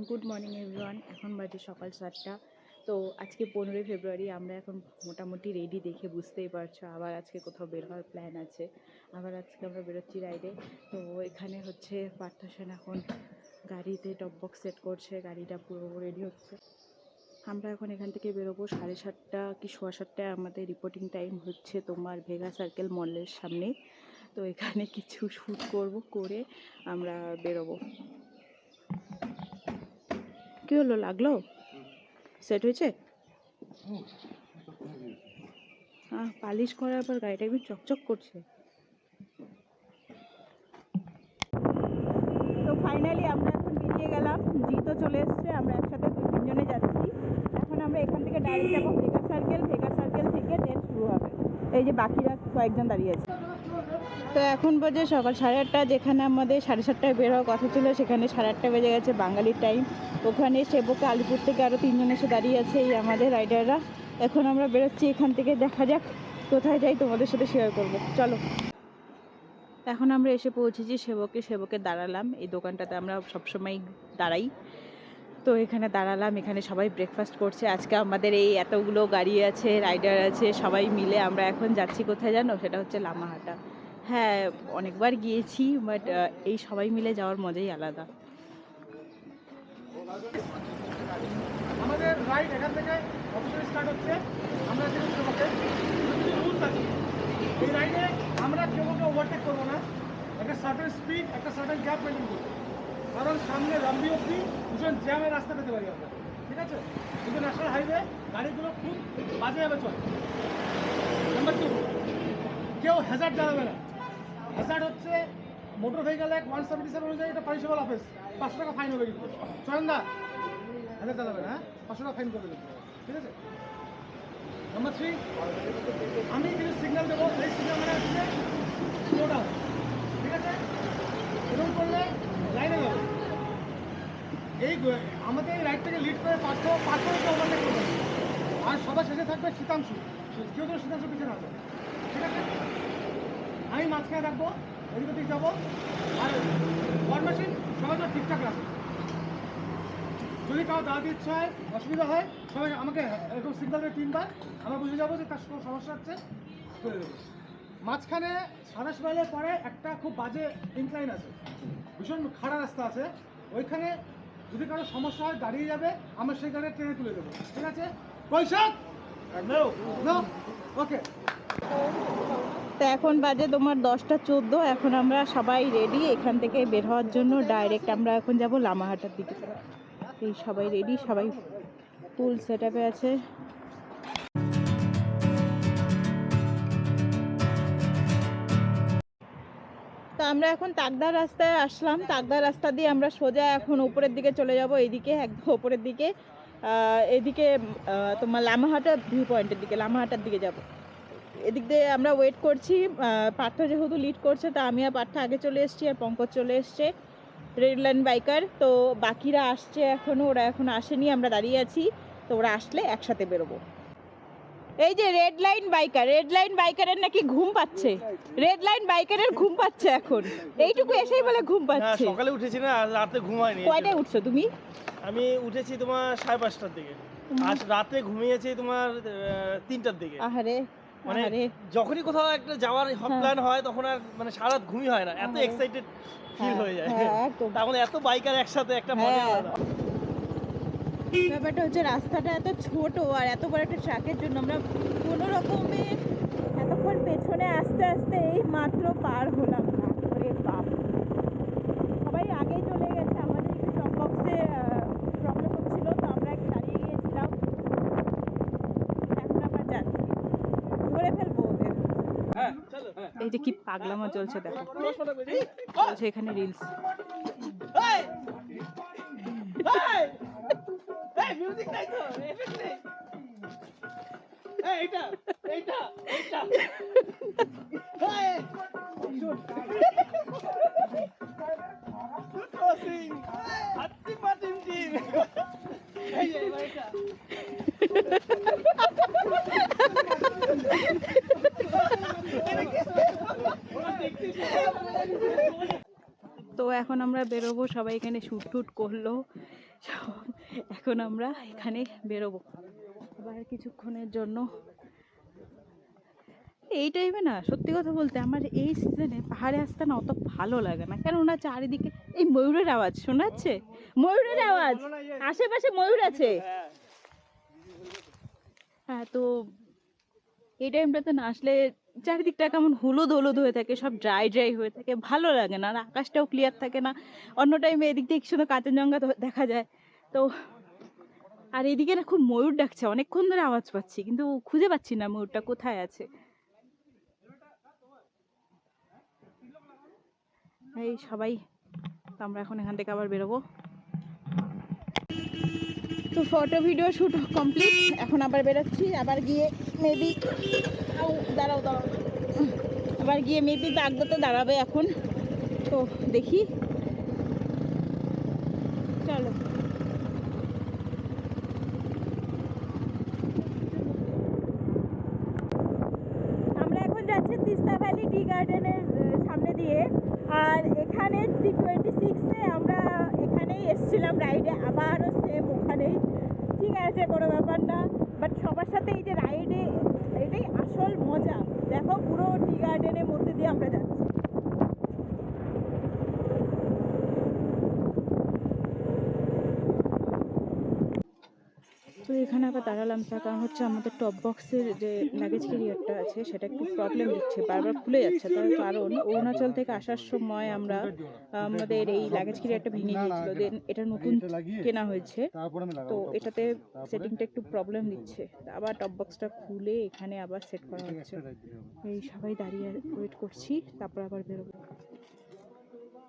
Good morning everyone. এখন বাজে সকাল 7টা। তো আজকে 15ই ফেব্রুয়ারি। আমরা এখন মোটামুটি রেডি, দেখে বুঝতেই পারছো। আবার আজকে কোথাও বের হওয়ার প্ল্যান আছে। আবার আজকে আমরা বেরোচ্ছি রাইডে। তো এখানে হচ্ছে পার্থ সেন এখন গাড়িতে টপ বক্স সেট করছে, গাড়িটা পুরো রেডি হচ্ছে। আমরা এখন এখান থেকে বেরোবো 7:30 কি 7:15 আমাদের রিপোর্টিং টাইম হচ্ছে তোমার ভেগা সার্কেল মলের সামনে। তো এখানে কিছু শ্যুট করব, করে আমরা বেরোবো। কি হলো, লাগলো? সেট হয়েছে? হ্যাঁ, পালিশ করার পর গাড়িটা একদম চকচক করছে। তো ফাইনালি আমরা এখন বেরিয়ে গেলাম, জিতও চলে এসছে, আমরা একসাথে 2-3 জনে যাচ্ছি। এখন আমরা এখান থেকে ডাইরেক্ট যাবো ভেগা সার্কেল, ভেগা সার্কেল থেকে দেন শুরু হবে। এই যে বাকিরা কয়েকজন দাঁড়িয়ে আছে। তো এখন বাজে সকাল 8:30, যেখানে আমাদের 7:30টায় বের হওয়ার কথা ছিল সেখানে 8:30 বেজে গেছে বাঙালির টাইম। ওখানে সেবকে আলিপুর থেকে আরও 3 জন এসে দাঁড়িয়ে আছে, এই আমাদের রাইডাররা। এখন আমরা বেরোচ্ছি এখান থেকে, দেখা যাক কোথায় যাই, তোমাদের সাথে শেয়ার করব। চলো। এখন আমরা এসে পৌঁছেছি সেবকে দাঁড়ালাম। এই দোকানটাতে আমরা সবসময় দাঁড়াই, তো এখানে দাঁড়ালাম। এখানে সবাই ব্রেকফাস্ট করছে। আজকে আমাদের এই এতগুলো গাড়ি আছে, রাইডার আছে, সবাই মিলে আমরা এখন যাচ্ছি কোথায় জানো? সেটা হচ্ছে লামাহাটা। হ্যাঁ, অনেকবার গিয়েছি, বাট এই সবাই মিলে যাওয়ার মজাই আলাদা। আমাদের রাইড এখান থেকে অবশ্যই স্টার্ট হচ্ছে। আমরা যেহেতু সেবকে রুলস আছে, এই রাইডে আমরা কেউ ওভারটেক করবো না। একটা সার্টেন স্পিড, একটা সার্টেন গ্যাপ মেনটেন করবো, কারণ সামনে রামবি অব্দি ভীষণ জ্যামের রাস্তা পেতে পারি আমরা। ঠিক আছে, কিন্তু ন্যাশনাল হাইওয়ে গাড়িগুলো খুব বাজে যাবে চলে। নাম্বার 2, কেউ হ্যাজার্ড জ্বালাবে না। হ্যাজার্ড হচ্ছে মোটর ভেহিকেল অ্যাক্ট 177 অনুযায়ী এটা পানিশেবল অফেন্স, 500 টাকা ফাইন হবে। কিন্তু চয়নদা হ্যাজার্ড জ্বালাবে না, 500 টাকা ফাইন করবে কিন্তু। ঠিক আছে। নাম্বার 3, আমি কিছু সিগন্যাল দেবো, এই সিগন্যাল মানে হচ্ছে স্লো ডাউন। ঠিক আছে, এরকম করলে লাইনে যাবে। এই আমাদের এই রাইড থেকে লিড করে পার্থ ওভারটেক করবে, আর সবার শেষে থাকবে শীতাংশু। কেউ তো শীতাংশু পিছনে আছে। ঠিক আছে, আমি মাঝখানে থাকবো, এদিক ওদিক যাবো, আর ফরমেশন সবাই তো ঠিকঠাক রাখবো। যদি কারো দাঁড়াতে ইচ্ছা হয়, অসুবিধা হয়, সবাই আমাকে এরকম সিগন্যাল দিয়ে 3 বার, আমরা বুঝে যাবো যে তার কোনো সমস্যা হচ্ছে, করে দেবো। মাঝখানে 27 মাইলের পরে একটা খুব বাজে ইনক্লাইন আছে, ভীষণ খাড়া রাস্তা আছে। ওইখানে যদি কারো সমস্যা হয় দাঁড়িয়ে যাবে, আমরা সেই গাড়ি ট্রেনে তুলে দেবো। ঠিক আছে, পয়সা ওকে। তো এখন বাজে তোমার 10টা 14। এখন আমরা সবাই রেডি এখান থেকে বের হওয়ার জন্য। ডাইরেক্ট আমরা এখন যাব লামাহাটার দিকে। এই সবাই রেডি, সবাই ফুল সেট আপে আছে। তো আমরা এখন তাকদার রাস্তায় আসলাম। তাকদার রাস্তা দিয়ে আমরা সোজা এখন উপরের দিকে চলে যাব, এইদিকে একদম উপরের দিকে। এদিকে তোমার লামাহাটা ভিউ পয়েন্টের দিকে, লামাহাটার দিকে যাব। এদিক দিয়ে আমরা ওয়েট করছি। পার্থ যেহেতু লিড করছে, তা আমি আর পার্থ আগে চলে এসেছি, আর পঙ্কজ চলে এসছে, রেড লাইন বাইকার। তো বাকিরা আসছে এখনও, ওরা এখন আসেনি, আমরা দাঁড়িয়ে আছি। তো ওরা আসলে একসাথে বেরোবো। এই যে রেড লাইন বাইকারের নাকি ঘুম পাচ্ছে। রেড লাইন বাইকারের ঘুম পাচ্ছে এখন, এইটুকু এসেই বলে ঘুম পাচ্ছে। সকালে উঠেছি না, রাতে ঘুমাইনি। কয়টায় উঠছো তুমি? আমি উঠেছি তোমার 5:30টার দিকে, আজ রাতে ঘুমিয়েছি তোমার 3টার দিকে। আহারে, মানে আহারে। যখনই কোথাও একটা যাওয়ার প্ল্যান হয় তখন আর মানে সারা রাত ঘুমই হয় না, এত আহারে। এক্সাইটেড ফিল হয়ে যায়। হ্যাঁ, একদম। তখন এত বাইকার একসাথে একটা মজা আলাদা। ব্যাপারটা হচ্ছে রাস্তাটা এত ছোট, আর এত বড় একটা ট্রাকের জন্য আমরা কোনো রকমে এতক্ষণ পেছনে আস্তে আস্তে এই মাত্র পার হলাম। বাপরে বাপ, সবাই আগেই চলে গেছে। আমাদের একটু ড্রপ বক্সে প্রবলেম হচ্ছিল, তো আমরা একটু দাঁড়িয়ে গিয়েছিলাম। এখন আবার যাচ্ছি, ধরে ফেলবো ওদের। এই যে কি পাগলামো চলছে, দেখো চলছে এখানে রিলস। মিউজিক নাই তো, এফেক্ট নেই। এইটা এইটা এইটা হাতি পাতিম টিম। এই যে এইটা তো এখন আমরা বেরোবো, সবাই এখানে শ্যুট টুট করলো। So, এখন আমরা এখানে বেরোবো আবার কিছুক্ষণের জন্য। এই টাইমে না সত্যি কথা বলতে আমার এই সিজনে পাহাড়ে আসতে না অত ভালো লাগে না, কেননা চারিদিকে এই ময়ূরের আওয়াজ শোনা যাচ্ছে, ময়ূরের আওয়াজ, আশেপাশে ময়ূর আছে। হ্যাঁ, তো এই টাইমটাতে না আসলে চারিদিকটা কেমন হলুদ হলুদ হয়ে থাকে, সব ড্রাই ড্রাই হয়ে থাকে, ভালো লাগে না, আর আকাশটাও ক্লিয়ার থাকে না। অন্য টাইমে এদিক দিয়ে সুন্দর কাঞ্চনজঙ্ঘা দেখা যায়। তো আর এদিকে না খুব ময়ূর ডাকছে, অনেকক্ষণ ধরে আওয়াজ পাচ্ছি কিন্তু খুঁজে পাচ্ছি না ময়ূরটা কোথায় আছে। এই সবাই, তো আমরা এখন এখান থেকে আবার বেরোবো। তো ফটো ভিডিও শ্যুট কমপ্লিট, এখন আবার বেরোচ্ছি, আবার গিয়ে মেবি দাঁড়াও দাঁড়াও আবার গিয়ে মেবি দাগদাতে দাঁড়াবে এখন, তো দেখি, চলো। আমরা এখন যাচ্ছি তিস্তা ভ্যালি টি গার্ডেনের সামনে দিয়ে, আর এখানে T26-এ আমরা এখানেই এসেছিলাম রাইডে, আবারও সেম ওখানেই, ঠিক আছে কোনো ব্যাপার না, বাট সবার সাথে এই যে রাইডে এটাই আসল মজা। দেখো পুরো টি গার্ডেনের মধ্যে দিয়ে আমরা যাচ্ছি। তো এখানে আবার দাঁড়ালাম, তার কারণ হচ্ছে আমাদের টপ বক্সের যে লাগেজ ক্যারিয়ারটা আছে সেটা একটু প্রবলেম দিচ্ছে, বারবার খুলে যাচ্ছে। তার কারণ অরুণাচল থেকে আসার সময় আমরা আমাদের এই লাগেজ ক্যারিয়ারটা ভেঙে গিয়েছিল, দেন এটা নতুন কেনা হয়েছে, তো এটাতে সেটিংটা একটু প্রবলেম দিচ্ছে। আবার টপ বক্সটা খুলে এখানে আবার সেট করা হচ্ছে। এই সবাই দাঁড়িয়ে ওয়েট করছি, তারপর আবার বেরোবো।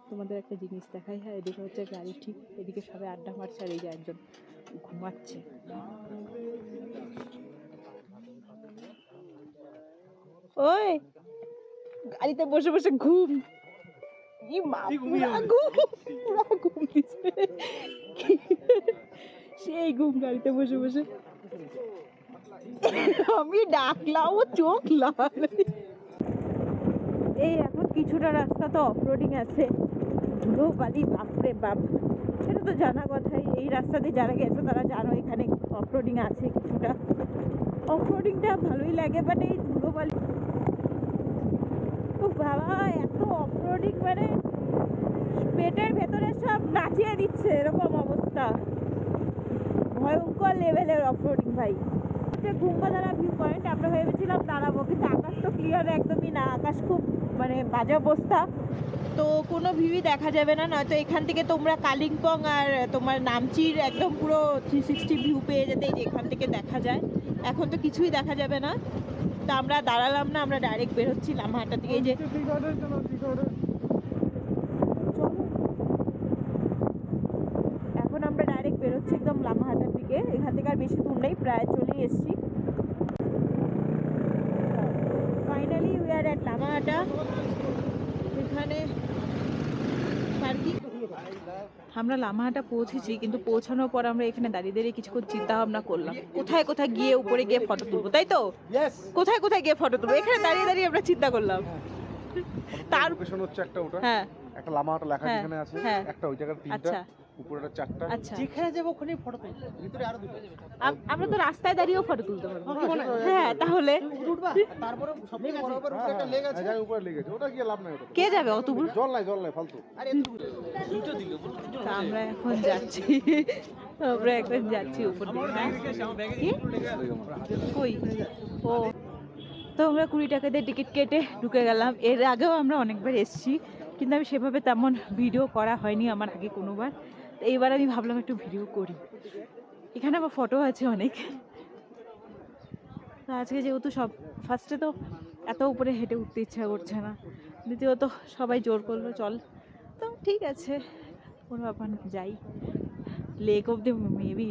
তোমাদের একটা জিনিস দেখাই, হ্যাঁ, এদিকে হচ্ছে গাড়ি, ঠিক এদিকে সবাই আড্ডা মারছে, আর এই যে একজন ঘুমাচ্ছে। ওই গাড়িতে বসে বসে ঘুম, সেই ঘুম গাড়িতে বসে বসে, আমি ডাকলাম ও চোখ লাল। এই এখন কিছুটা রাস্তা তো অফরোডিং আছে, ধুলো বালি বাপরে বাপ, সেটা তো জানা কথাই, এই রাস্তা দিয়ে যারা গেছো তারা জানো এখানে অফরোডিং আছে কিছুটা। অফরোডিংটা ভালোই লাগে, বাট এই ধুলো বালি, ও বাবা এত অফরোডিং, মানে পেটের ভেতরে সব নাচিয়ে দিচ্ছে এরকম অবস্থা, ভয়ঙ্কর লেভেলের অফরোডিং ভাই। কুম্ভধারা ভিউ পয়েন্ট আমরা ভেবেছিলাম দাঁড়াবো, কিন্তু আকাশ তো ক্লিয়ার একদমই না, আকাশ খুব মানে বাজে অবস্থা, তো কোনো ভিউই দেখা যাবে না। নয়তো এখান থেকে তোমরা কালিম্পং আর তোমার নামচির একদম পুরো 360 ভিউ পেয়ে যেতে, এই যে এখান থেকে দেখা যায়। এখন তো কিছুই দেখা যাবে না, তো আমরা দাঁড়ালাম না, আমরা ডাইরেক্ট বেরোচ্ছি লামহাটা থেকে। এই যে এখন আমরা ডাইরেক্ট বেরোচ্ছি একদম লামহাটার দিকে, এখান থেকে আর বেশি দূর নেই, প্রায় চলেই এসেছি। Finally we are at Lamahatta. এখানে পার্কিং, আমরা লামাহাটা পৌঁছেছি, কিন্তু পৌঁছানোর পর আমরা এখানে দাঁড়িয়ে দাঁড়িয়ে কিছুক্ষণ চিন্তা ভাবনা করলাম কোথায় কোথায় গিয়ে উপরে গিয়ে ফটো তুলবো, তাই তো কোথায় কোথায় গিয়ে ফটো তুলবো, এখানে দাঁড়িয়ে দাঁড়িয়ে আমরা চিন্তা করলাম। তার লোকেশন হচ্ছে একটা, ওটা হ্যাঁ একটা লামাহাটা লেখা হ্যাঁ, যেখানে আছে, হ্যাঁ। একটা ওই জায়গার 3টা, আচ্ছা উপরেটা 4টা, আচ্ছা, যেখানে যাবো ওখানেই ফটো তুলবো, ভিতরে আরো দুটো। আমরা তো রাস্তায় দাঁড়িয়েও ফটো তুলতে পারবো। হ্যাঁ তাহলে তারপরে সবথেকে বড় ব্যাপার উপরে একটা লেগ আছে, উপরে লেগেছে, ওটা গিয়ে লাভ নাই, ওটা কে যাবে অত দূর? জল নাই ফালতু। তা আমরা এখন যাচ্ছি, আমরা এখন যাচ্ছি উপর দিকে। হ্যাঁ? কি? কই? ও, তো আমরা 20 টাকা দিয়ে টিকিট কেটে ঢুকে গেলাম। এর আগেও আমরা অনেকবার এসেছি, কিন্তু আমি সেভাবে তেমন ভিডিও করা হয়নি আমার আগে কোনোবার, তো এইবার আমি ভাবলাম একটু ভিডিও করি। এখানে আমার ফটো আছে অনেক, তো আজকে যেহেতু সব, ফার্স্টে তো এত উপরে হেঁটে উঠতে ইচ্ছা করছে না, দ্বিতীয়ত সবাই জোর করলো চল, তো ঠিক আছে কোনো ব্যাপার না, যাই। লেক অব্দি মেবি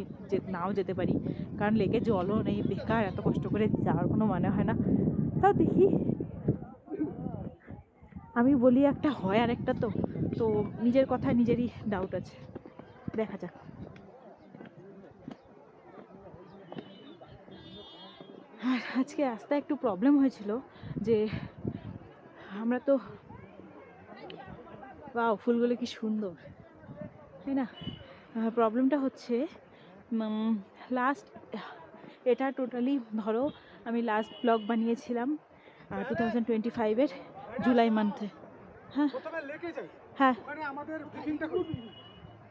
নাও যেতে পারি, কারণ লেকে জলও নেই, বেকার এত কষ্ট করে যাওয়ার কোনো মানে হয় না। তাও দেখি, আমি বলি একটা হয় আর একটা, তো তো নিজের কথায় নিজেরই ডাউট আছে, দেখা যাক। আর আজকে রাস্তায় একটু প্রবলেম হয়েছিল, যে আমরা তো, বাহ ফুলগুলো কি সুন্দর, তাই না, প্রবলেমটা হচ্ছে লাস্ট, এটা টোটালি ধরো আমি লাস্ট ব্লগ বানিয়েছিলাম 2025-এর জুলাই মান্থে। হ্যাঁ প্রথমে লেকে যাই, হ্যাঁ, ওখানে আমাদের বুকিংটা করি।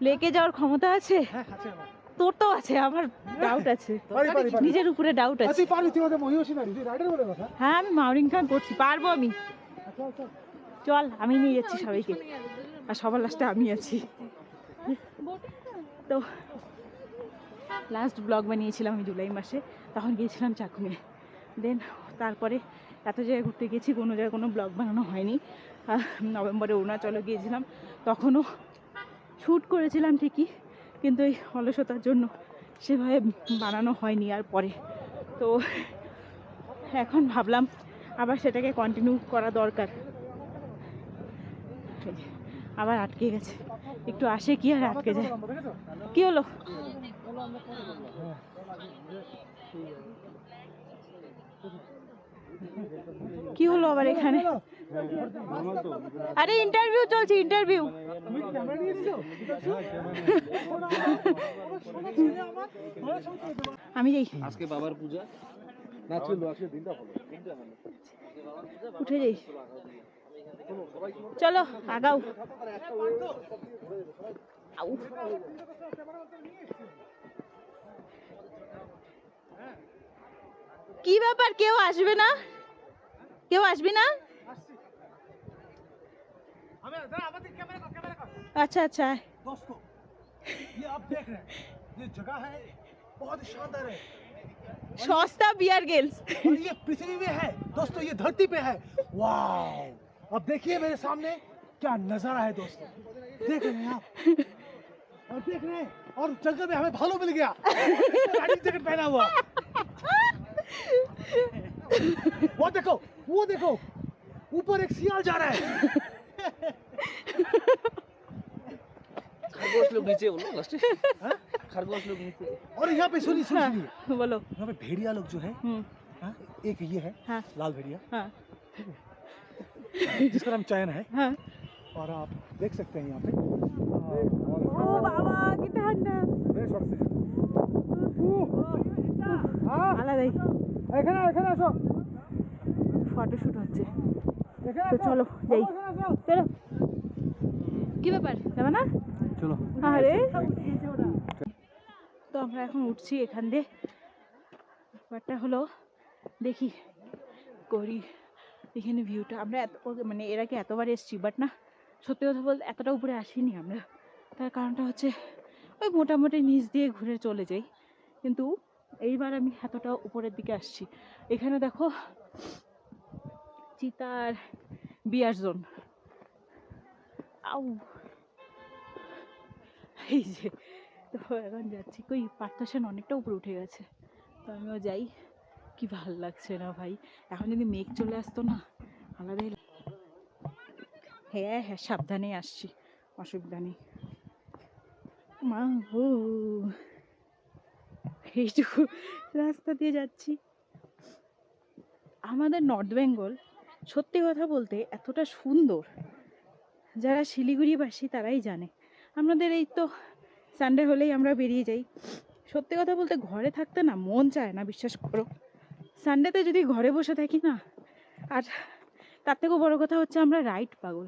লেকে যাওয়ার ক্ষমতা আছে? হ্যাঁ আছে আমার। তোর তো আছে, আমার ডাউট আছে, পারি পারি পারি। নিজের উপরে ডাউট আছে। তুই পারি, তুই আমাদের মহিষী নারী, তুই রাইডার বলে কথা। হ্যাঁ আমি মাউরিং খান করছি, পারবো আমি। আচ্ছা আচ্ছা। চল, আমি নিয়ে যাচ্ছি সবাইকে, আর সবার লাস্টে আমি আছি। তো লাস্ট ব্লগ বানিয়েছিলাম আমি জুলাই মাসে, তখন গিয়েছিলাম চাকুমে। দেন তারপরে এত জায়গায় ঘুরতে গেছি, কোনো জায়গায় কোনো ব্লগ বানানো হয়নি। নভেম্বরে অরুণাচলে গিয়েছিলাম, তখনও শ্যুট করেছিলাম ঠিকই, কিন্তু এই অলসতার জন্য সেভাবে বানানো হয়নি আর পরে। তো এখন ভাবলাম আবার সেটাকে কন্টিনিউ করা দরকার। আবার আটকে গেছে, একটু আসে কি আর আটকে যায়। কি হলো? কি হলো আবার এখানে? আরে ইন্টারভিউ চলছে, ইন্টারভিউ। আমি যাই, আজকে বাবার পূজা না ছিল, আজকে দিনটা ভালো। উঠে যাই, চলো আগাও। আউ। কি ব্যাপার, কেউ আসবে না? কেউ আসবে না? अच्छा अच्छा। दोस्तों ये आप देख रहे हैं, ये जगह है बहुत ही शानदार है, सस्ता बियर गेल्स। और ये पृथ्वी में है दोस्तों, ये धरती पे है। वाओ, अब देखिए मेरे सामने क्या नजारा है दोस्तों, देख रहे हैं आप, और देख रहे हैं, और जंगल में हमें भालू मिल गया गाड़ी जैकेट पहना हुआ। वो देखो ऊपर एक सियाल जा रहा है। खरगोश लोग नीचे बोलो लास्ट। हां खरगोश लोग नीचे। और यहाँ पे सुनिए हाँ, सुनिए, बोलो। यहाँ पे भेड़िया लोग जो है, हाँ, एक ये है हाँ लाल भेड़िया, हाँ जिसका नाम चयन है, हाँ। और आप देख सकते हैं यहाँ पे ओ बाबा কি ঠান্ডা। আলাদাই এখানে আসো, ফটোশুট হচ্ছে, এখানে তো চলো যাই। চলো, কি ব্যাপার, যাবে না? চলো। আরে তো আমরা এখন উঠছি এখান দিয়ে। ব্যাপারটা হলো, দেখি করি এখানে ভিউটা। আমরা মানে এর আগে এতবার এসছি, বাট না সত্যি কথা বলতে এতটা উপরে আসিনি আমরা। তার কারণটা হচ্ছে ওই মোটামুটি নিচ দিয়ে ঘুরে চলে যাই, কিন্তু এইবার আমি এতটা উপরের দিকে আসছি। এখানে দেখো চিতার বিয়ার জোন। আউ, এই যে তো এখন যাচ্ছি, কই পার্থ সেন অনেকটা উপরে উঠে গেছে, তো আমিও যাই। কি ভাল লাগছে না ভাই, এখন যদি মেঘ চলে আসতো না আলাদাই। হ্যাঁ হ্যাঁ সাবধানে আসছি, অসুবিধা নেই। মা হো, এইটুকু রাস্তা দিয়ে যাচ্ছি। আমাদের নর্থ বেঙ্গল সত্যি কথা বলতে এতটা সুন্দর, যারা শিলিগুড়িবাসী তারাই জানে। আমাদের এই তো সানডে হলেই আমরা বেরিয়ে যাই। সত্যি কথা বলতে ঘরে থাকতে না মন চায় না, বিশ্বাস করো। সানডেতে যদি ঘরে বসে থাকি না, আর তার থেকেও বড় কথা হচ্ছে আমরা রাইড পাগল।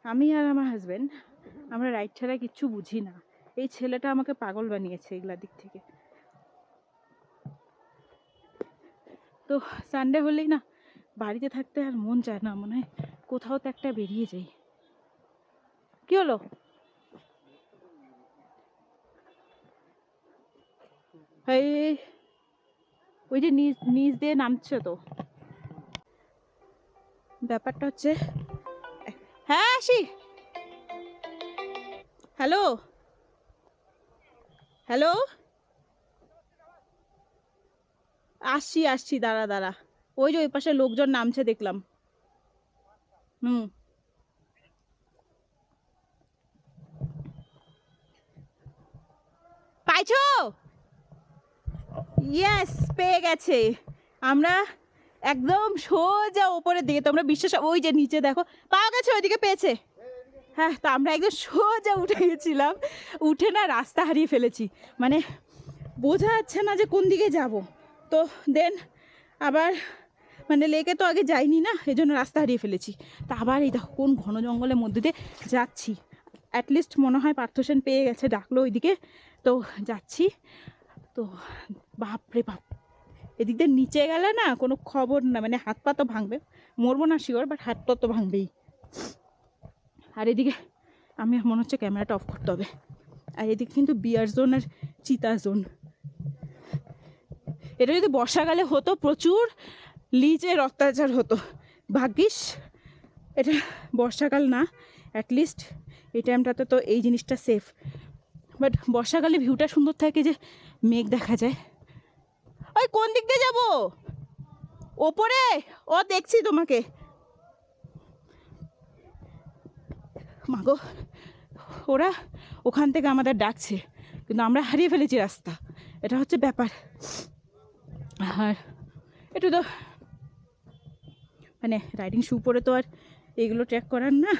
আমি আর আমার হাজব্যান্ড, আমরা রাইড ছাড়া কিচ্ছু বুঝি না। এই ছেলেটা আমাকে পাগল বানিয়েছে এগুলা দিক থেকে। তো সানডে হলেই না বাড়িতে থাকতে আর মন চায় না, মনে হয় কোথাও তো একটা বেরিয়ে যাই। কি হলো? এই ওই যে নিচ দিয়ে নামছে তো। ব্যাপারটা হচ্ছে, হ্যাঁ আসি। হ্যালো হ্যালো, আসছি দাঁড়া দাঁড়া। ওই যে ওই পাশে লোকজন নামছে দেখলাম। পাইছো? ইয়েস, পেয়ে গেছে। আমরা একদম সোজা ওপরের দিকে, তোমরা বিশ্বাস, ওই যে নিচে দেখো পাওয়া গেছে, ওইদিকে পেয়েছে। হ্যাঁ, তো আমরা একদম সোজা উঠে গেছিলাম, উঠে না রাস্তা হারিয়ে ফেলেছি, মানে বোঝা যাচ্ছে না যে কোন দিকে যাব। তো দেন আবার মানে লেকে তো আগে যাইনি না, এই জন্য রাস্তা হারিয়ে ফেলেছি। তা আবার এই দেখো কোন ঘন জঙ্গলের মধ্যে দিয়ে যাচ্ছি। অ্যাটলিস্ট মনে হয় পার্থসেন পেয়ে গেছে, ডাকলো ওইদিকে, তো যাচ্ছি। তো বাপরে বাপ, এদিক দিয়ে নিচে গেলে না কোনো খবর না, মানে হাত পা তো ভাঙবে, মরবো না শিওর, বাট হাত পা তো ভাঙবেই। আর এদিকে আমি মনে হচ্ছে ক্যামেরাটা অফ করতে হবে। আর এদিকে কিন্তু বিয়ার জোন আর চিতা জোন। এটা যদি বর্ষাকালে হতো প্রচুর লিচের অত্যাচার হতো, ভাগ্যিস এটা বর্ষাকাল না, অ্যাটলিস্ট এই টাইমটাতে তো এই জিনিসটা সেফ। বাট বর্ষাকালে ভিউটা সুন্দর থাকে যে মেঘ দেখা যায়। ওই কোন দিক দিয়ে যাবো? ওপরে ও দেখছি তোমাকে। মাগো, ওরা ওখান থেকে আমাদের ডাকছে, কিন্তু আমরা হারিয়ে ফেলেছি রাস্তা, এটা হচ্ছে ব্যাপার। আর একটু তো মানে রাইডিং শু পরে তো আর এগুলো ট্র্যাক করার না,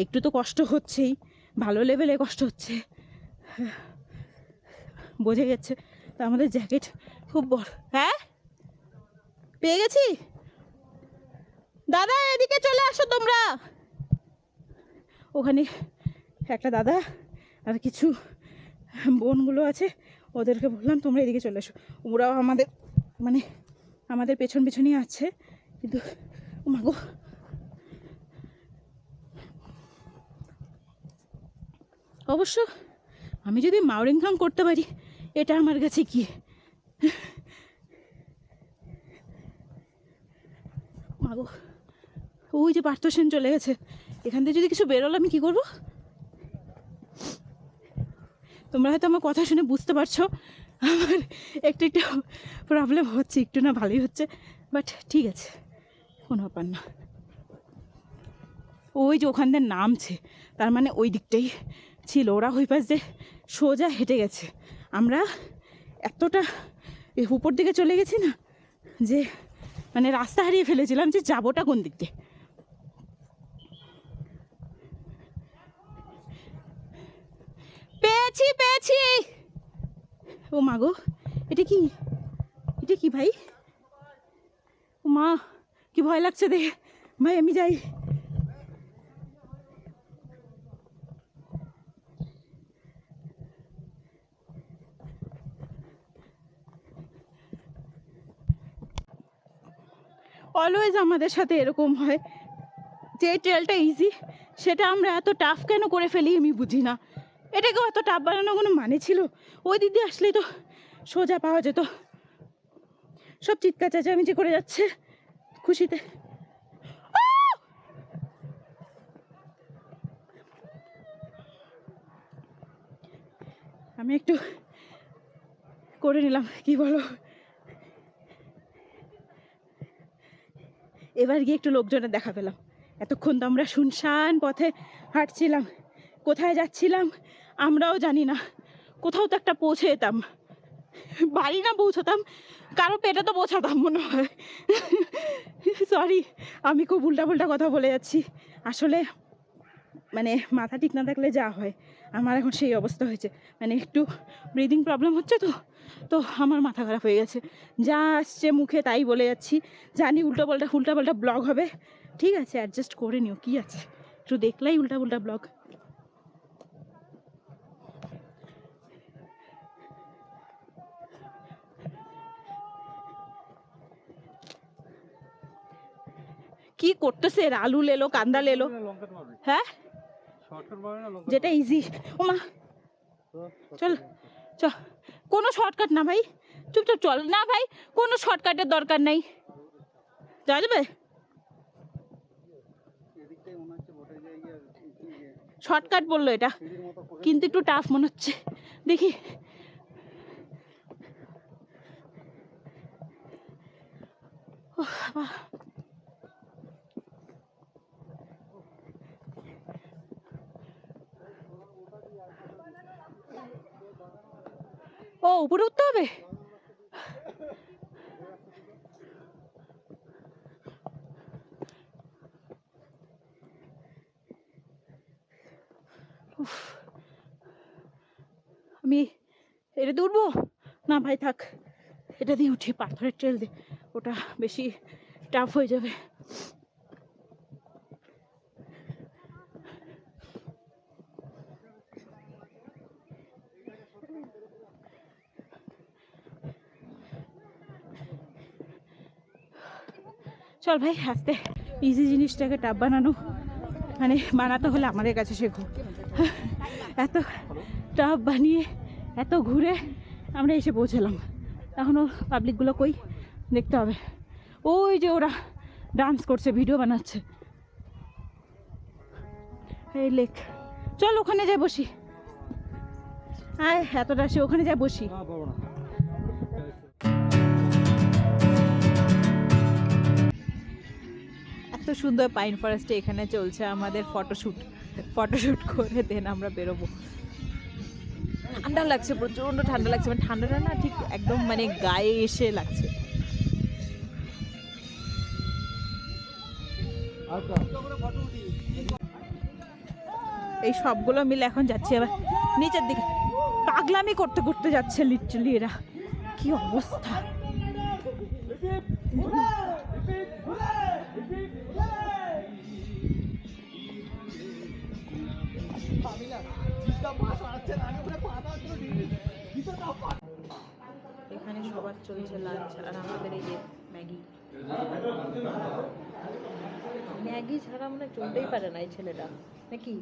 একটু তো কষ্ট হচ্ছেই, ভালো লেভেলে কষ্ট হচ্ছে, বোঝা গেছে। তো আমাদের জ্যাকেট খুব বড়। হ্যাঁ, পেয়ে গেছি। দাদা এদিকে চলে আসো তোমরা। ওখানে একটা দাদা আর কিছু বোনগুলো আছে, ওদেরকে বললাম তোমরা এদিকে চলে আসো। ওরাও আমাদের মানে আমাদের পেছন পেছনই আছে, কিন্তু মাগো অবশ্য আমি যদি মাউরিংখাং করতে পারি এটা আমার কাছে কি। মাগো, ওই যে পার্থসেন চলে গেছে, এখান থেকে যদি কিছু বেরোলো আমি কী করবো? তোমরা হয়তো আমার কথা শুনে বুঝতে পারছো আমার একটু একটু প্রবলেম হচ্ছে, একটু না ভালোই হচ্ছে, বাট ঠিক আছে, কোনো ব্যাপার না। ওই যে ওখান দিয়ে নামছে, তার মানে ওই দিকটাই ছিল, ওরা ওই পাশ দিয়ে সোজা হেঁটে গেছে। আমরা এতটা উপর দিকে চলে গেছি না যে মানে রাস্তা হারিয়ে ফেলেছিলাম যে যাবোটা কোন দিক দিয়ে। পেয়েছি পেয়েছি। ও মাগো, এটা কি, এটা কি ভাই? ও মা, কি ভয় লাগছে দেখে। ভাই আমি যাই। অলওয়েজ আমাদের সাথে এরকম হয়, যে ট্রেলটা ইজি সেটা আমরা এত টাফ কেন করে ফেলি আমি বুঝি না। এটাকেও এত টাফ বানানোর কোনো মানে ছিল? ওই দিক দিয়ে আসলেই তো সোজা পাওয়া যেত। সব চিৎকার চেঁচামেচি করে যাচ্ছে খুশিতে। আমি একটু করে নিলাম, কি বলো, এবার গিয়ে একটু লোকজনের দেখা পেলাম। এতক্ষণ তো আমরা শুনশান পথে হাঁটছিলাম, কোথায় যাচ্ছিলাম আমরাও জানি না। কোথাও তো একটা পৌঁছে যেতাম, বাড়ি না পৌঁছতাম, কারো পেটে তো পৌঁছাতাম মনে হয়। সরি, আমি খুব উল্টা কথা বলে যাচ্ছি। আসলে মানে মাথা ঠিক না থাকলে যা হয়, আমার এখন সেই অবস্থা হয়েছে। মানে একটু ব্রিদিং প্রবলেম হচ্ছে, তো তো আমার মাথা খারাপ হয়ে গেছে। যা আসছে মুখে তাই বলে যাচ্ছি, জানি উল্টো পাল্টা ব্লগ হবে, ঠিক আছে অ্যাডজাস্ট করে নিও, কি আছে, একটু দেখলেই উল্টা ব্লগ। কি করতেছে, আলু লেলো, কান্দা লেলো। হ্যাঁ, যেটা ইজি। ও মা, চল চ, কোনো শর্টকাট না ভাই, চুপচাপ চল না ভাই, কোনো শর্টকাটের দরকার নেই, যাওয়া যাবে। শর্টকাট বললো এটা, কিন্তু একটু টাফ মনে হচ্ছে, দেখি। ও উপরে উঠতে হবে। উফ, আমি এটা দিয়ে উঠবো না ভাই, থাক, এটা দিয়ে উঠি, পাথরের ট্রেল দিয়ে, ওটা বেশি টাফ হয়ে যাবে। চল ভাই আস্তে, ইজি জিনিসটাকে টাফ বানানো, মানে বানাতে হলে আমাদের কাছে শেখো। এত টাফ বানিয়ে এত ঘুরে আমরা এসে পৌঁছালাম, এখনও পাবলিকগুলো কই দেখতে হবে। ওই যে ওরা ডান্স করছে, ভিডিও বানাচ্ছে, এই লেক। চল ওখানে যাই বসি, আয় এতটা সে ওখানে যাই বসি। এত সুন্দর পাইন ফরেস্টে এখানে চলছে আমাদের ফটোশ্যুট করে দেন আমরা বেরোবো। ঠান্ডা লাগছে, প্রচণ্ড ঠান্ডা লাগছে, মানে ঠান্ডাটা না ঠিক একদম মানে গায়ে এসে লাগছে। এই সবগুলো মিলে এখন যাচ্ছি আবার নিচের দিকে, পাগলামি করতে করতে যাচ্ছে লিটারালি এরা, কি অবস্থা। এখানে সবার চলছে লাঞ্চ, আর আমাদের এই যে ম্যাগি ম্যাগি ছাড়া মানে চলতেই পারে না এই ছেলেটা নাকি।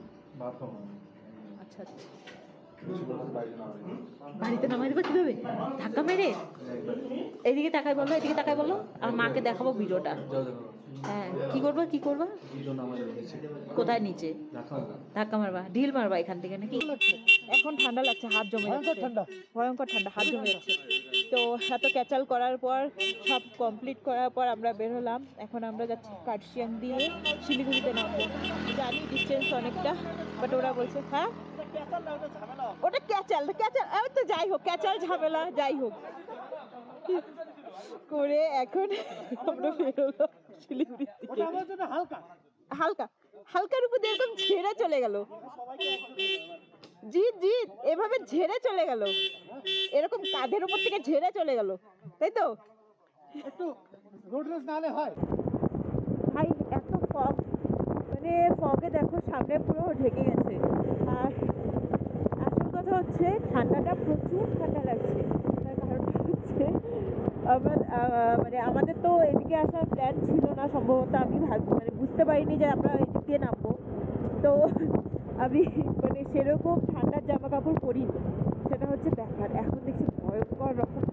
আচ্ছা আচ্ছা, বাড়িতে নামাই দেবো কিভাবে, ধাক্কা মেরে? এইদিকে তাকাই বললো, এদিকে তাকাই বললো, আর মাকে দেখাবো ভিডিওটা। হ্যাঁ, কি করবা কি করবা? কোথায় নিচে? ধাক্কা মারবা, ঢিল মারবা এখান থেকে নাকি? এখন ঠান্ডা লাগছে, হাত জমে যাচ্ছে, ভয়ঙ্কর ঠান্ডা, হাত জমে যাচ্ছে। তো এত ক্যাচাল করার পর, সব কমপ্লিট করার পর আমরা বের হলাম। এখন আমরা যাচ্ছি কার্শিয়াং দিয়ে শিলিগুড়িতে নামবো। জানি ডিস্টেন্স অনেকটা, বাট ওরা বলছে হ্যাঁ ওটা ক্যাচাল ক্যাচাল, তো যাই হোক, ক্যাচাল ঝামেলা যাই হোক করে এখন আমরা বেরোলো শিলিগুড়ি থেকে। হালকা হালকার উপর দিয়ে এরকম ঝেড়ে চলে গেল, জিৎ জিৎ এভাবে ঝেড়ে চলে গেল, এরকম কাঁধের উপর থেকে ঝেড়ে চলে গেল, তাই তো? একটু রোড রেস না হলে হয় ভাই, এত ফগ, মানে ফগে দেখো সামনে পুরো ঢেকে গেছে। আর আসল কথা হচ্ছে ঠান্ডাটা প্রচুর ঠান্ডা লাগছে। তার কারণটা হচ্ছে মানে আমাদের তো এদিকে আসার প্ল্যান ছিল না সম্ভবত, আমি মানে বুঝতে পারিনি যে আমরা এদিক দিয়ে নামবো। তো আমি মানে সেরকম ঠান্ডার জামা কাপড় পরিনি, সেটা হচ্ছে ব্যাপার। এখন দেখছি ভয়ঙ্কর রকম।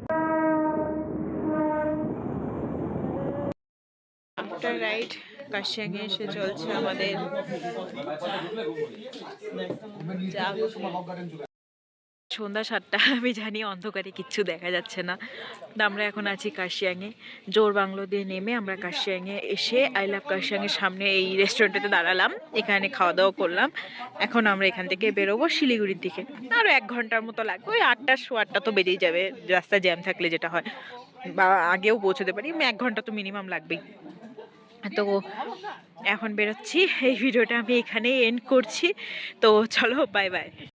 আফটার রাইড কার্শিয়াংয়ে এসে চলছে আমাদের সন্ধ্যা 7টা। আমি জানি অন্ধকারে কিচ্ছু দেখা যাচ্ছে না। আমরা এখন আছি কার্শিয়াংয়ে, জোর বাংলো দিয়ে নেমে আমরা কার্শিয়াংয়ে এসে আই লাভ কার্শিয়াংয়ের সামনে এই রেস্টুরেন্টেতে দাঁড়ালাম, এখানে খাওয়া দাওয়া করলাম। এখন আমরা এখান থেকে বেরোবো শিলিগুড়ির দিকে, আরও 1 ঘন্টার মতো লাগবে, ওই 8টা 8:15 তো বেরিয়ে যাবে, রাস্তা জ্যাম থাকলে যেটা হয়, বা আগেও পৌঁছতে পারি, 1 ঘন্টা তো মিনিমাম লাগবেই। তো এখন বেরোচ্ছি, এই ভিডিওটা আমি এখানেই এন্ড করছি। তো চলো, বাই বাই।